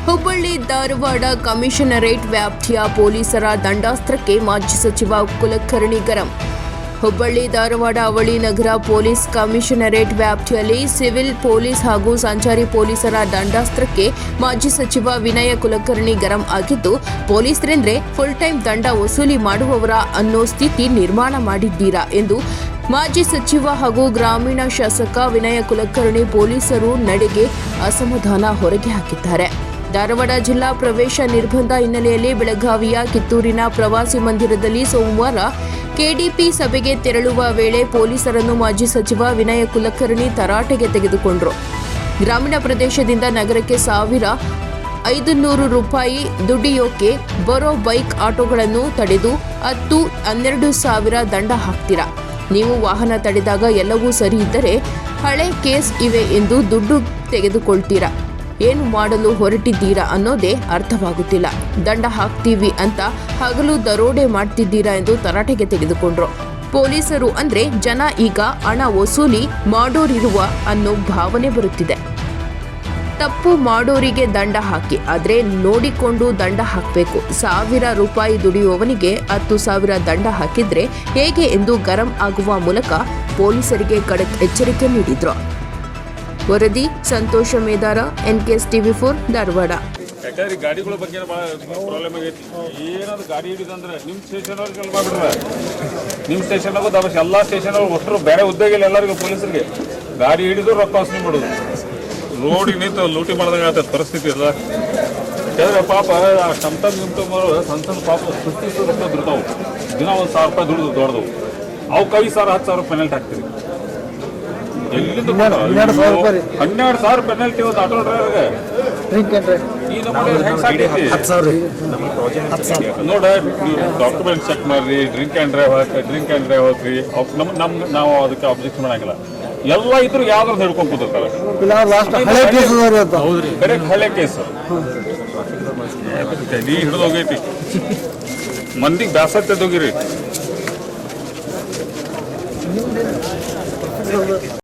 Hubballi Dharwad commissionerate ವ್ಯಾಪ್ತಿಯ ಪೊಲೀಸರ ದಂಡಾಸ್ತ್ರಕ್ಕೆ ಮಾಜಿ ಸಚಿವ ಕುಲಕರ್ಣಿ ಗರಂ. ಹುಬ್ಬಳ್ಳಿ ಧಾರವಾಡ ಅವಳಿ ನಗರ ಪೊಲೀಸ್ ಕಮಿಷನರೇಟ್ ವ್ಯಾಪ್ತಿಯಲ್ಲಿ ಸಿವಿಲ್ ಪೊಲೀಸ್ ಹಾಗೂ ಸಂಚಾರಿ ಪೊಲೀಸರ ದಂಡಾಸ್ತ್ರಕ್ಕೆ ಮಾಜಿ ಸಚಿವ ವಿನಯ ಕುಲಕರ್ಣಿ ಗರಂ ಆಗಿದ್ದು, ಪೊಲೀಸರೆಂದ್ರೆ ಫುಲ್ ಟೈಮ್ ದಂಡ ವಸೂಲಿ ಮಾಡುವವರ ಅನ್ನೋ ಸ್ಥಿತಿ ನಿರ್ಮಾಣ ಮಾಡಿದ್ದೀರಾ ಎಂದು ಮಾಜಿ ಸಚಿವ ಹಾಗೂ ಗ್ರಾಮೀಣ ಶಾಸಕ ವಿನಯ ಕುಲಕರ್ಣಿ ಪೊಲೀಸರು ನಡೆಗೆ ಅಸಮಾಧಾನ ಹೊರಗೆ ಹಾಕಿದ್ದಾರೆ. ಧಾರವಾಡ ಜಿಲ್ಲಾ ಪ್ರವೇಶ ನಿರ್ಬಂಧ ಹಿನ್ನೆಲೆಯಲ್ಲಿ ಬೆಳಗಾವಿಯ ಕಿತ್ತೂರಿನ ಪ್ರವಾಸಿ ಮಂದಿರದಲ್ಲಿ ಸೋಮವಾರ ಕೆಡಿಪಿ ಸಭೆಗೆ ತೆರಳುವ ವೇಳೆ ಪೊಲೀಸರನ್ನು ಮಾಜಿ ಸಚಿವ ವಿನಯ ಕುಲಕರ್ಣಿ ತರಾಟೆಗೆ ತೆಗೆದುಕೊಂಡರು. ಗ್ರಾಮೀಣ ಪ್ರದೇಶದಿಂದ ನಗರಕ್ಕೆ ₹1,500 ದುಡಿಯೋಕೆ ಬರೋ ಬೈಕ್ ಆಟೋಗಳನ್ನು ತಡೆದು 10-12 ಸಾವಿರ ದಂಡ ಹಾಕ್ತೀರಾ. ನೀವು ವಾಹನ ತಡೆದಾಗ ಎಲ್ಲವೂ ಸರಿ ಇದ್ದರೆ ಹಳೆ ಕೇಸ್ ಇವೆ ಎಂದು ದುಡ್ಡು ತೆಗೆದುಕೊಳ್ತೀರಾ. ಏನು ಮಾಡಲು ಹೊರಟಿದ್ದೀರಾ ಅನ್ನೋದೇ ಅರ್ಥವಾಗುತ್ತಿಲ್ಲ. ದಂಡ ಹಾಕ್ತೀವಿ ಅಂತ ಹಗಲು ದರೋಡೆ ಮಾಡ್ತಿದ್ದೀರಾ ಎಂದು ತರಾಟೆಗೆ ತೆಗೆದುಕೊಂಡ್ರು. ಪೊಲೀಸರು ಅಂದ್ರೆ ಜನ ಈಗ ಹಣ ವಸೂಲಿ ಮಾಡೋರಿರುವ ಅನ್ನೋ ಭಾವನೆ ಬರುತ್ತಿದೆ. ತಪ್ಪು ಮಾಡೋರಿಗೆ ದಂಡ ಹಾಕಿ, ಆದರೆ ನೋಡಿಕೊಂಡು ದಂಡ ಹಾಕಬೇಕು. ₹1,000 ದುಡಿಯುವವನಿಗೆ 10,000 ದಂಡ ಹಾಕಿದ್ರೆ ಹೇಗೆ ಎಂದು ಗರಂ ಆಗುವ ಮೂಲಕ ಪೊಲೀಸರಿಗೆ ಖಡಕ್ ಎಚ್ಚರಿಕೆ ನೀಡಿದ್ರು. ವರದಿ ಸಂತೋಷ ಮೇದಾರ, NKS TV4 ಧಾರವಾಡ. ಯಾಕಂದ್ರೆ ಗಾಡಿಗಳ ಬಗ್ಗೆ ಭಾಳ ಪ್ರಾಬ್ಲಮ್ ಆಗೈತಿ. ಏನಾದ್ರು ಗಾಡಿ ಹಿಡಿದಂದ್ರೆ ನಿಮ್ಮ ಸ್ಟೇಷನ್ ಅವ್ರಿಗೆ ಮಾಡ್ಬಿಡ್ರೆ ನಿಮ್ಮ ಸ್ಟೇಷನ್ಗೂ ದಬಸ್ ಎಲ್ಲ ಸ್ಟೇಷನ್ ಅವ್ರು ಒಟ್ಟರು ಬೇರೆ ಉದ್ಯೋಗ ಇಲ್ಲ. ಎಲ್ಲರಿಗೂ ಪೊಲೀಸರಿಗೆ ಗಾಡಿ ಹಿಡಿದು ರೊಕ್ಕ ವಸೂಲಿ ಮಾಡೋದು, ರೋಡಿಗೆ ನಿಂತು ಲೂಟಿ ಮಾಡ್ದಂಗೆ ಆಗ್ತದೆ ಪರಿಸ್ಥಿತಿ ಇಲ್ಲ. ಯಾಕಂದ್ರೆ ಪಾಪ ಟಮ್ಟಮ್ರು ಸಣ್ಣ ಪಾಪ ರೊಕ್ಕ ದುಡ್ತಾವು. ದಿನ ₹1,000 ದುಡ್ದು ದೊಡ್ಡದು ಅವಕ್ಕೆ 5,000 10,000 ಪೆನಲ್ಟಿ ಹಾಕ್ತೀರಿ. ಎಲ್ಲಿಂದ ₹12,000 ಪೆನಲ್ಟಿ ಒಂದು ಆಟೋ ಡ್ರೈವರ್ಗೆ. ನೋಡ, ಡಾಕ್ಯುಮೆಂಟ್ ಚೆಕ್ ಮಾಡ್ರಿ, ಡ್ರಿಂಕ್ ಆ್ಯಂಡ್ ಡ್ರೈವ್ ಹಾಕ್ರಿ. ನಾವು ಅದಕ್ಕೆ ಅಬ್ಜೆಕ್ಷನ್ ಮಾಡಂಗಿಲ್ಲ. ಎಲ್ಲ ಇದ್ರು ಯಾವ್ದಾರು ಹಿಡ್ಕೊಂಡು ಕೂತಿರ್ತಾರೆ. ಕರೆಕ್ಟ್ ಹಳೆ ಕೇಸು ನೀ ಹಿಡಿದು ಹೋಗೈತಿ, ಮಂದಿಗೆ ಬ್ಯಾಸತ್ತೆ ಹೋಗಿರಿ.